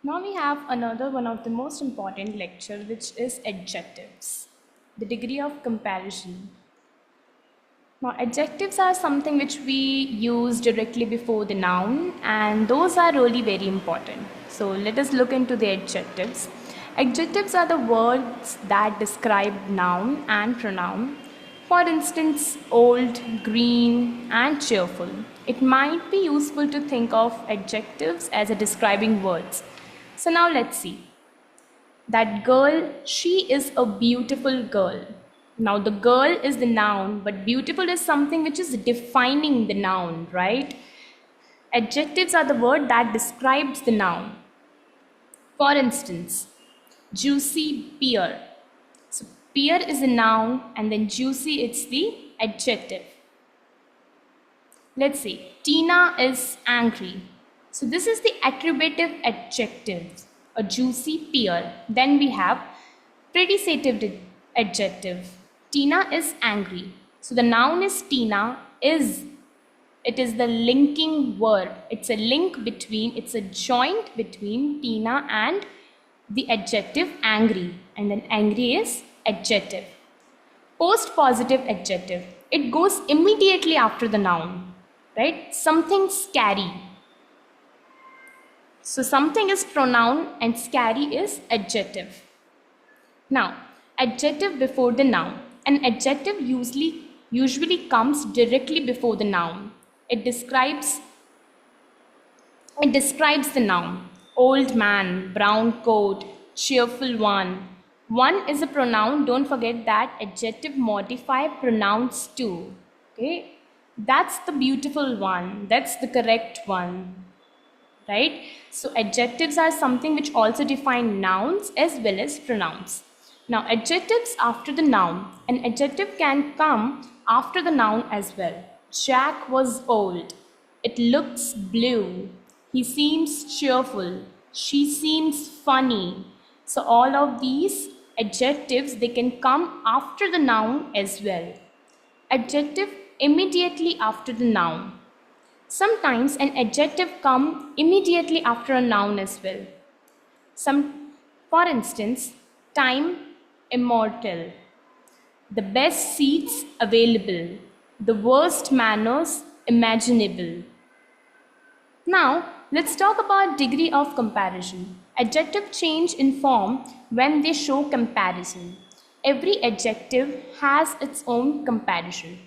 Now we have another one of the most important lecture, which is adjectives, the degree of comparison. Now adjectives are something which we use directly before the noun, and those are really very important. So let us look into the adjectives. Adjectives are the words that describe noun and pronoun. For instance, old, green, and cheerful. It might be useful to think of adjectives as a describing words. So now let's see. That girl, she is a beautiful girl. Now the girl is the noun, but beautiful is something which is defining the noun, right? Adjectives are the word that describes the noun. For instance, juicy pear. So pear is a noun and then juicy it's the adjective. Let's see, Tina is angry. So this is the attributive adjective, a juicy pear. Then we have predicative adjective. Tina is angry. So the noun is Tina, it is the linking word. It's a link between, it's a joint between Tina and the adjective angry. And then angry is adjective. Post-positive adjective. It goes immediately after the noun, right? Something scary. So something is pronoun and scary is adjective. Now, adjective before the noun. An adjective usually comes directly before the noun. It describes the noun. Old man, brown coat, cheerful one. One is a pronoun. Don't forget that adjective modify pronouns too. Okay? That's the beautiful one. That's the correct one. Right? So adjectives are something which also define nouns as well as pronouns. Now adjectives after the noun. An adjective can come after the noun as well. Jack was old. It looks blue. He seems cheerful. She seems funny. So all of these adjectives, they can come after the noun as well. Adjective immediately after the noun. Sometimes an adjective comes immediately after a noun as well. For instance, time immortal, the best seats available, the worst manners imaginable. Now, let's talk about degree of comparison. Adjective change in form when they show comparison. Every adjective has its own comparison.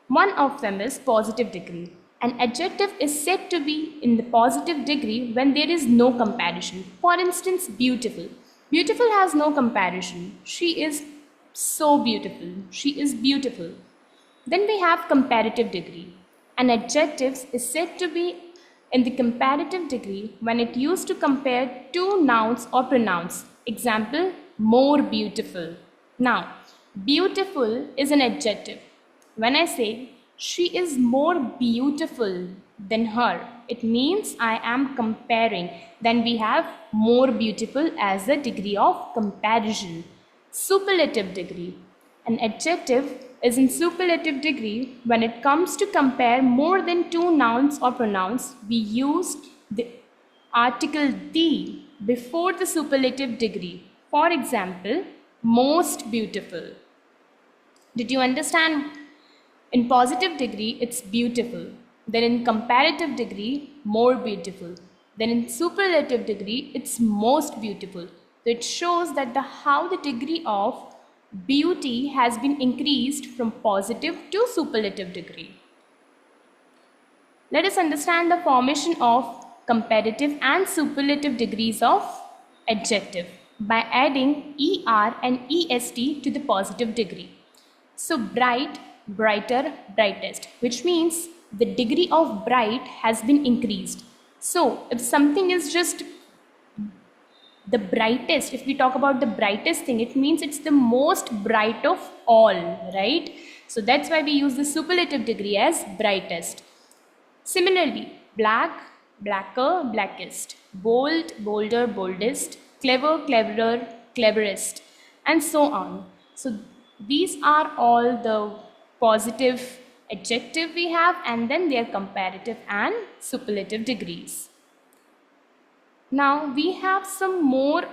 One of them is positive degree. An adjective is said to be in the positive degree when there is no comparison. For instance, beautiful. Beautiful has no comparison. She is so beautiful. She is beautiful. Then we have comparative degree. An adjective is said to be in the comparative degree when it used to compare two nouns or pronouns. Example, more beautiful. Now, beautiful is an adjective. When I say she is more beautiful than her, it means I am comparing. Then we have more beautiful as a degree of comparison. Superlative degree. An adjective is in superlative degree when it comes to compare more than two nouns or pronouns. We use the article the before the superlative degree. For example, most beautiful. Did you understand? In positive degree, it's beautiful. Then in comparative degree, more beautiful. Then in superlative degree, it's most beautiful. So it shows that how the degree of beauty has been increased from positive to superlative degree. Let us understand the formation of comparative and superlative degrees of adjective by adding er and est to the positive degree. So bright, brighter, brightest, which means the degree of bright has been increased. So if something is just the brightest, if we talk about the brightest thing, it means it's the most bright of all, right? So that's why we use the superlative degree as brightest. Similarly, black, blacker, blackest, bold, bolder, boldest, clever, cleverer, cleverest, and so on. So these are all the positive adjective we have, and then their comparative and superlative degrees. Now we have some more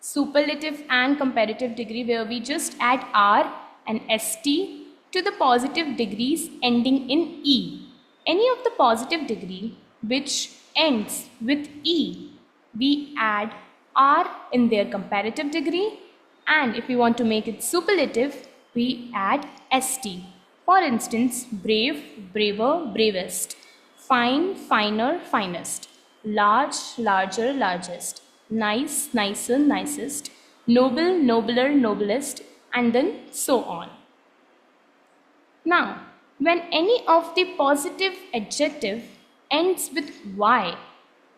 superlative and comparative degree where we just add R and ST to the positive degrees ending in E. Any of the positive degree which ends with E, we add R in their comparative degree, and if we want to make it superlative, we add ST. For instance, brave, braver, bravest, fine, finer, finest, large, larger, largest, nice, nicer, nicest, noble, nobler, noblest, and then so on. Now, when any of the positive adjective ends with Y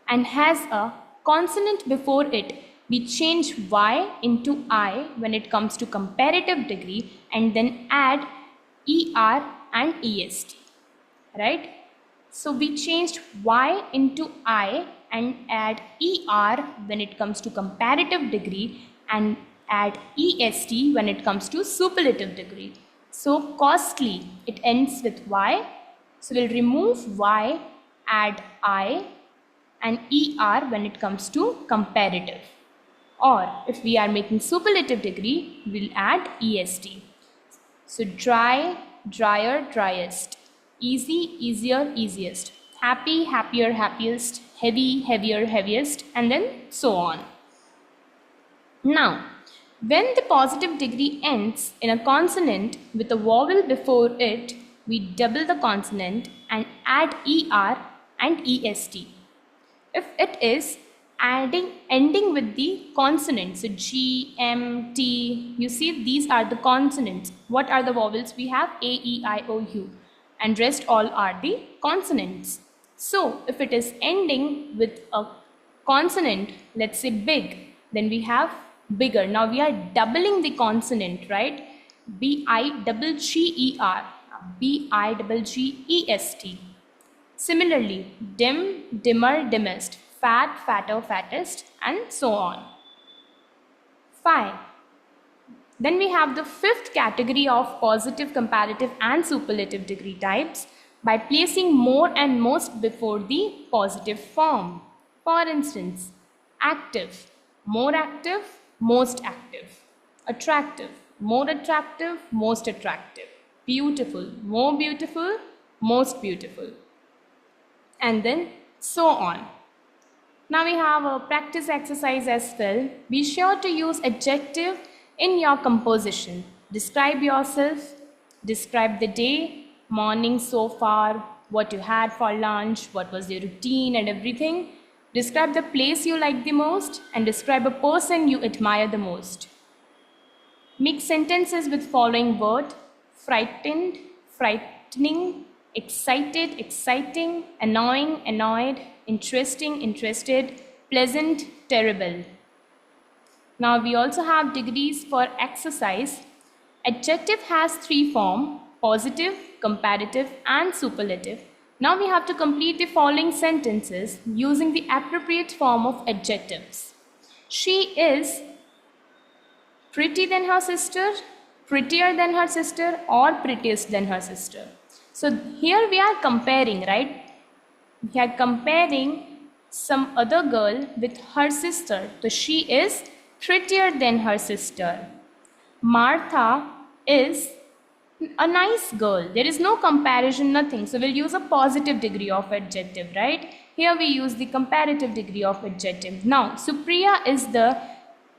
and has a consonant before it, we change Y into I when it comes to comparative degree and then add ER and EST, right? So we changed Y into I and add ER when it comes to comparative degree and add EST when it comes to superlative degree. So costly, it ends with Y. So we'll remove Y, add I and ER when it comes to comparative. Or if we are making superlative degree, we'll add EST. So dry, drier, driest. Easy, easier, easiest. Happy, happier, happiest. Heavy, heavier, heaviest. And then so on. Now, when the positive degree ends in a consonant with a vowel before it, we double the consonant and add ER and EST. If it is ending with the consonants, so G, M, T, you see these are the consonants. What are the vowels? We have A, E, I, O, U, and rest all are the consonants. So if it is ending with a consonant, let's say big, then we have bigger. Now we are doubling the consonant, right? B-I-double-G-E-R, B-I-double-G-E-S-T. Similarly, dim, dimmer, dimmest, fat, fatter, fattest, and so on. 5. Then we have the fifth category of positive, comparative, and superlative degree types by placing more and most before the positive form. For instance, active, more active, most active. Attractive, more attractive, most attractive. Beautiful, more beautiful, most beautiful. And then so on. Now we have a practice exercise as well. Be sure to use adjective in your composition. Describe yourself, describe the day, morning so far, what you had for lunch, what was your routine and everything. Describe the place you like the most and describe a person you admire the most. Make sentences with following word: frightened, frightening, excited, exciting, annoying, annoyed, interesting, interested, pleasant, terrible. Now we also have degrees for exercise. Adjective has 3 forms: positive, comparative, and superlative. Now we have to complete the following sentences using the appropriate form of adjectives. She is pretty than her sister, prettier than her sister, or prettiest than her sister. So here we are comparing, right? We are comparing some other girl with her sister. So she is prettier than her sister. Martha is a nice girl. There is no comparison, nothing. So we'll use a positive degree of adjective, right? Here we use the comparative degree of adjective. Now, Supriya is the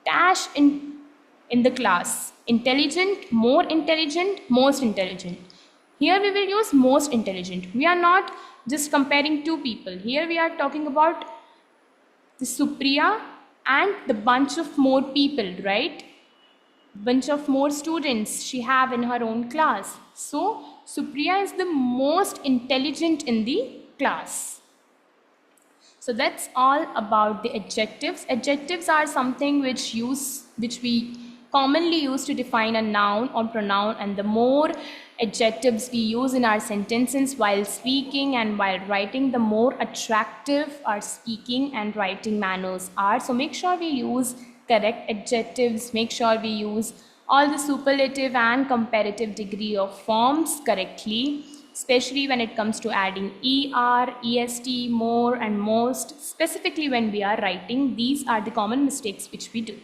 dash in the class. Intelligent, more intelligent, most intelligent. Here we will use most intelligent. We are not just comparing two people. Here we are talking about the Supriya and the bunch of more people, right? Bunch of more students she have in her own class. So Supriya is the most intelligent in the class. So that's all about the adjectives. Adjectives are something which we commonly use to define a noun or pronoun, and the more adjectives we use in our sentences while speaking and while writing, the more attractive our speaking and writing manners are. So make sure we use correct adjectives, make sure we use all the superlative and comparative degree of forms correctly. especially when it comes to adding er, est, more and most, specifically when we are writing. These are the common mistakes which we do.